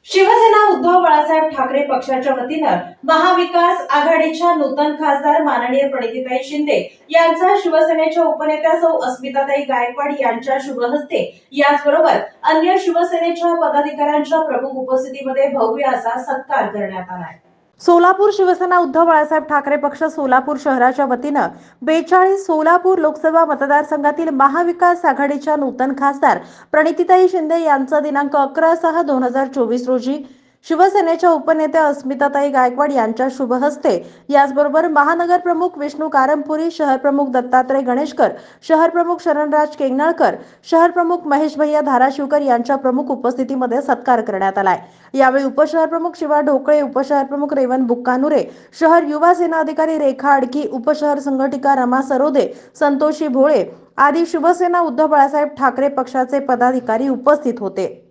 शिवसेना उद्धव बाळासाहेब ठाकरे पक्षाच्या वतीनं महाविकास आघाडीच्या नूतन खासदार माननीय प्रणितीताई शिंदे यांचा शिवसेनेच्या उपनेत्या सौ अस्मिताताई गायकवाड यांच्या शुभ हस्ते याचबरोबर अन्य शिवसेनेच्या पदाधिकाऱ्यांच्या प्रमुख उपस्थितीमध्ये भव्य असा सत्कार करण्यात आला. सोलापूर शिवसेना उद्धव बाळासाहेब ठाकरे पक्ष सोलापूर शहराच्या वतीनं 42 सोलापूर लोकसभा मतदारसंघातील महाविकास आघाडीच्या नूतन खासदार प्रणितीताई शिंदे यांचा दिनांक 11/6/2024 रोजी शिवसेनेच्या उपनेत्या अस्मिताताई गायकवाड यांच्या शुभ हस्ते याचबरोबर महानगर प्रमुख विष्णू कारंपुरी, शहर प्रमुख दत्तात्रय गणेशकर, शहर प्रमुख शरणराज केंगणाळकर, शहर प्रमुख महेश भैया धाराशिवकर यांच्या प्रमुख उपस्थितीमध्ये सत्कार करण्यात आलाय. यावेळी उपशहर प्रमुख शिवा ढोकळे, उपशहर प्रमुख रेवन बुक्कानुरे, शहर युवा सेना अधिकारी रेखा आडकी, उपशहर संघटिका रमा सरोदे, संतोषी भोळे आदी शिवसेना उद्धव बाळासाहेब ठाकरे पक्षाचे पदाधिकारी उपस्थित होते.